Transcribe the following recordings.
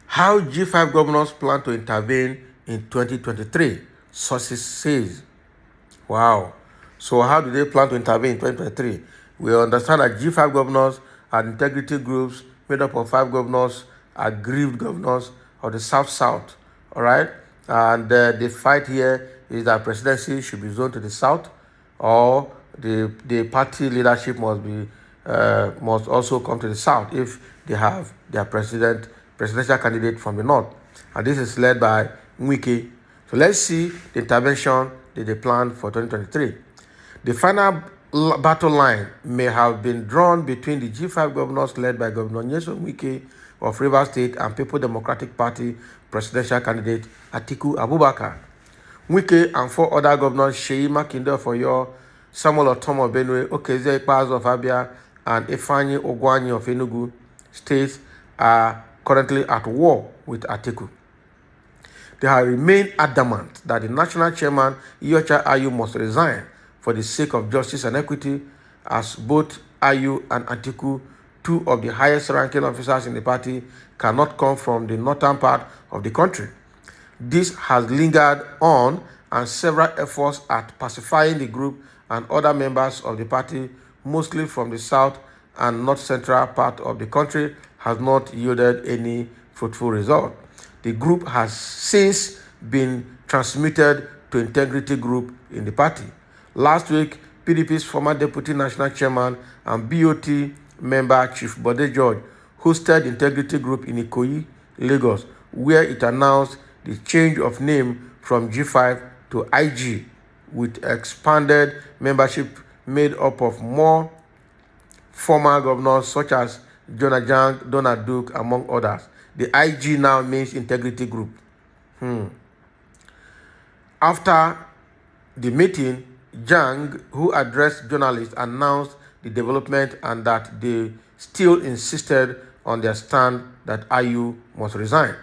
How G5 governors plan to intervene in 2023, sources says. Wow. So how do they plan to intervene in 2023? We understand that G5 governors are integrity groups made up of 5 governors, aggrieved governors of the South-South. All right? And the fight here is that presidency should be zoned to the South, or the party leadership must also come to the South if they have their presidential candidate from the North. And this is led by Wike. So let's see the intervention that they plan for 2023. The final battle line may have been drawn between the G5 governors led by Governor Nyesom Wike of Rivers State and People Democratic Party presidential candidate Atiku Abubakar. Wike and 4 other governors, Seyi Makinde of Oyo, Samuel Otom of Benue, Okezie Ikpeazu of Abia, and Ifeanyi Ogwuanyi of Enugu states are currently at war with Atiku. They have remained adamant that the national chairman, Iyorchia Ayu, must resign for the sake of justice and equity, as both Ayu and Atiku, 2 of the highest ranking officers in the party, cannot come from the northern part of the country. This has lingered on, and several efforts at pacifying the group and other members of the party, mostly from the south and north-central part of the country, has not yielded any fruitful result. The group has since been transmitted to Integrity Group in the party. Last week, PDP's former deputy national chairman and BOT member Chief Bode George hosted Integrity Group in Ikoyi, Lagos, where it announced the change of name from G5 to IG, with expanded membership made up of more former governors such as Jonah Jang, Donald Duke, among others. The IG now means Integrity Group. After the meeting, Jang, who addressed journalists, announced the development and that they still insisted on their stand that Ayu must resign.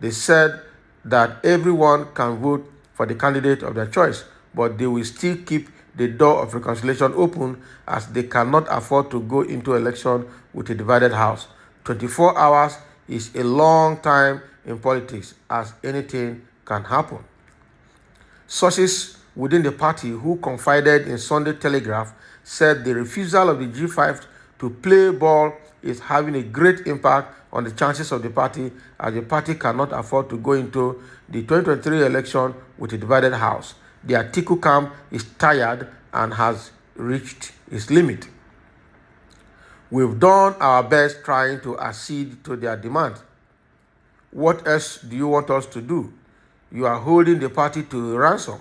They said that everyone can vote for the candidate of their choice, but they will still keep the door of reconciliation open, as they cannot afford to go into election with a divided house. 24 hours is a long time in politics, as anything can happen. Sources within the party who confided in Sunday Telegraph said the refusal of the G5 to play ball is having a great impact on the chances of the party, as the party cannot afford to go into the 2023 election with a divided house. The Atiku camp is tired and has reached its limit. We've done our best trying to accede to their demand. What else do you want us to do? You are holding the party to ransom,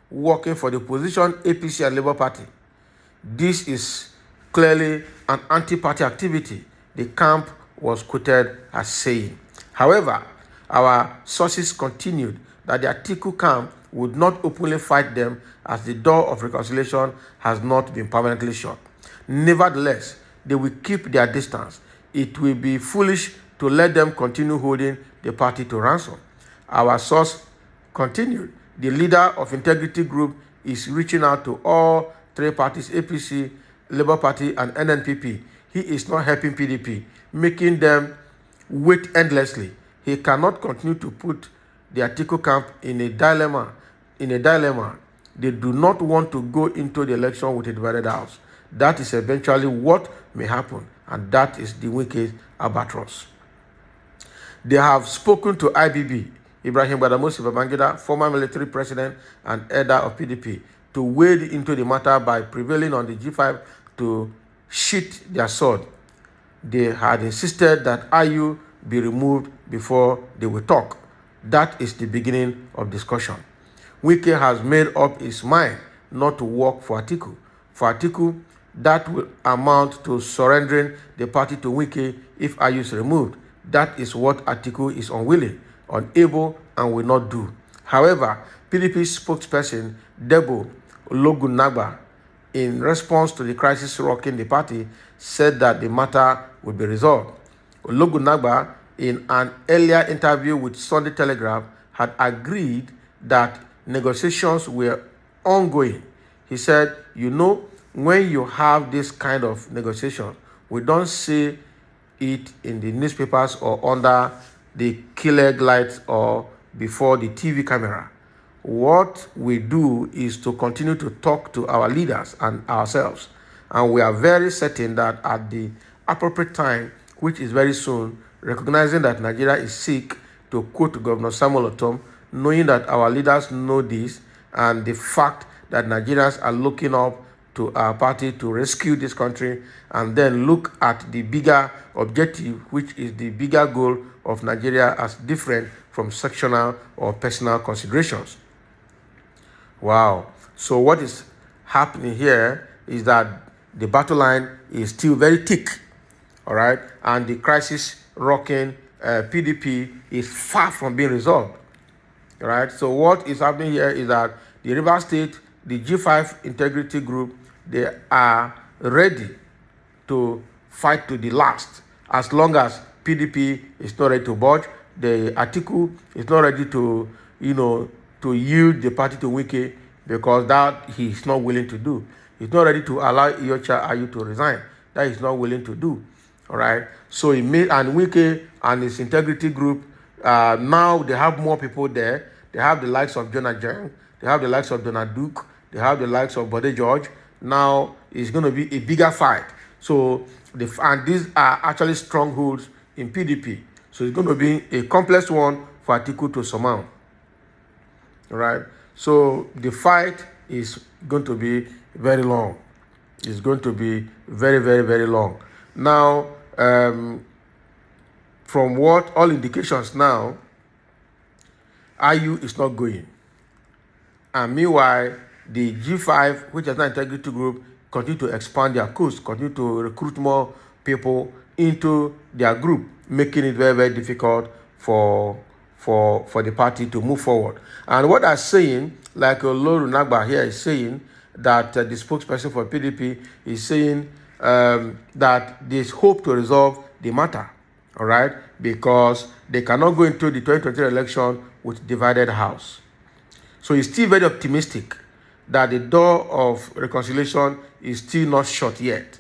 working for the position APC and Labour Party. This is clearly an anti-party activity, the camp was quoted as saying. However, our sources continued that the Atiku camp would not openly fight them, as the door of reconciliation has not been permanently shut. Nevertheless, they will keep their distance. It will be foolish to let them continue holding the party to ransom. Our source continued. The leader of Integrity Group is reaching out to all 3 parties, APC, Labour Party, and NNPP. He is not helping PDP, making them wait endlessly. He cannot continue to put the Atiku camp in a dilemma. They do not want to go into the election with a divided house. That is eventually what may happen, and that is the Wike's albatross. They have spoken to IBB, Ibrahim Badamasi Babangida, former military president and elder of PDP, to wade into the matter by prevailing on the G5 to sheath their sword. They had insisted that Ayu be removed before they will talk. That is the beginning of discussion. Wike has made up his mind not to work for Atiku. For Atiku, that will amount to surrendering the party to Wike if Ayu is removed. That is what Atiku is unwilling, unable, and will not do. However, PDP spokesperson Debo Ologunagba, in response to the crisis rocking the party, said that the matter would be resolved. Ologunagba, in an earlier interview with Sunday Telegraph, had agreed that negotiations were ongoing. He said, when you have this kind of negotiation, we don't see it in the newspapers or under the killer lights or before the TV camera. What we do is to continue to talk to our leaders and ourselves. And we are very certain that at the appropriate time, which is very soon, recognizing that Nigeria is sick, to quote Governor Samuel Otom, knowing that our leaders know this, and the fact that Nigerians are looking up to our party to rescue this country, and then look at the bigger objective, which is the bigger goal of Nigeria as different from sectional or personal considerations. Wow. So what is happening here is that the battle line is still very thick, all right? And the crisis rocking PDP is far from being resolved, all right? So what is happening here is that the River State, the G5 integrity group, they are ready to fight to the last. As long as PDP is not ready to budge, the Atiku is not ready to, to yield the party to Wike, because that he is not willing to do. He's not ready to allow Iyorchia Ayu to resign. That he's not willing to do. All right. So he made, and Wike and his integrity group, now they have more people there. They have the likes of Jonah Jang. They have the likes of Donald Duke. They have the likes of Bode George. Now it's going to be a bigger fight. So and these are actually strongholds in PDP. So it's going to be a complex one for Atiku to surmount. All right. So the fight is going to be very long. It's going to be very, very, very long. Now, from what all indications now, IU is not going. And meanwhile, the G5, which is an integrity group, continue to expand their course, continue to recruit more people into their group, making it very, very difficult for the party to move forward. And what I'm saying, like Oloru Nagba here is saying, that the spokesperson for PDP is saying that there's hope to resolve the matter, all right, because they cannot go into the 2023 election with divided house. So he's still very optimistic that the door of reconciliation is still not shut yet.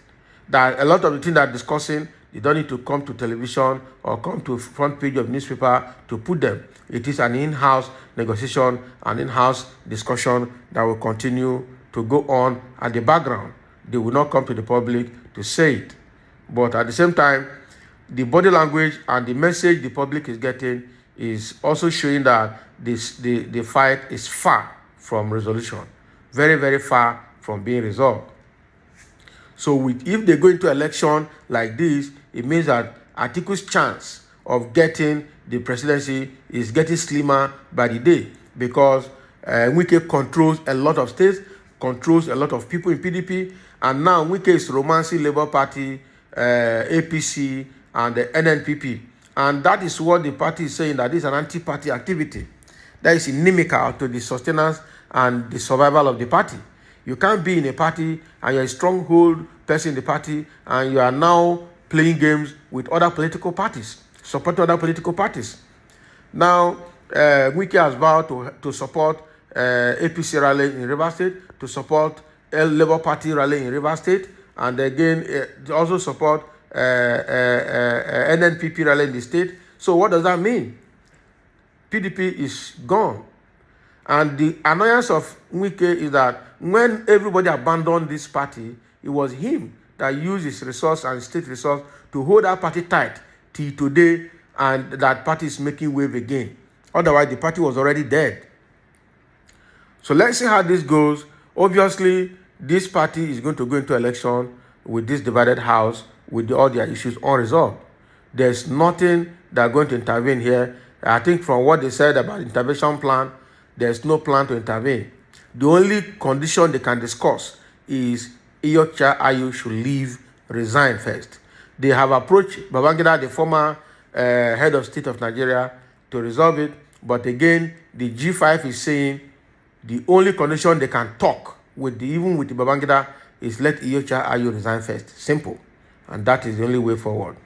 That a lot of the things they're discussing, they don't need to come to television or come to front page of newspaper to put them. It is an in-house negotiation, an in-house discussion that will continue to go on at the background. They will not come to the public to say it. But at the same time, the body language and the message the public is getting is also showing that the fight is far from resolution. Very, very far from being resolved. So if they go into election like this, it means that Atiku's chance of getting the presidency is getting slimmer by the day, because Wike controls a lot of states, controls a lot of people in PDP, and now Wike is romancing Labour Party, APC, and the NNPP. And that is what the party is saying, that this is an anti-party activity that is inimical to the sustenance and the survival of the party. You can't be in a party and you're a stronghold person in the party and you are now playing games with other political parties, supporting other political parties. Now, Wike has vowed to support APC rally in River State, to support Labour Party rally in River State, and again, also support NNPP rally in the state. So what does that mean? PDP is gone. And the annoyance of Wike is that when everybody abandoned this party, it was him that used his resource and state resource to hold that party tight till today, and that party is making wave again. Otherwise, the party was already dead. So let's see how this goes. Obviously, this party is going to go into election with this divided house, with all their issues unresolved. There's nothing that's going to intervene here. I think from what they said about the intervention plan, there's no plan to intervene. The only condition they can discuss is Iyorchia Ayu should leave, resign first. They have approached Babangida, the former head of state of Nigeria, to resolve it. But again, the G5 is saying the only condition they can talk with, even with the Babangida, is let Iyorchia Ayu resign first. Simple. And that is the only way forward.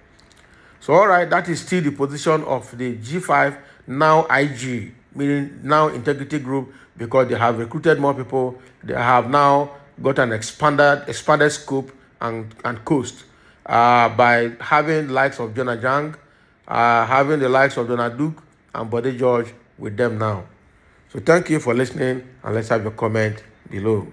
So, all right, that is still the position of the G5, now IG, meaning now integrity group, because they have recruited more people. They have now got an expanded scope and coast by having likes of Jonah Jang, having the likes of Donald Duke and Bode George with them now. So thank you for listening, and let's have your comment below.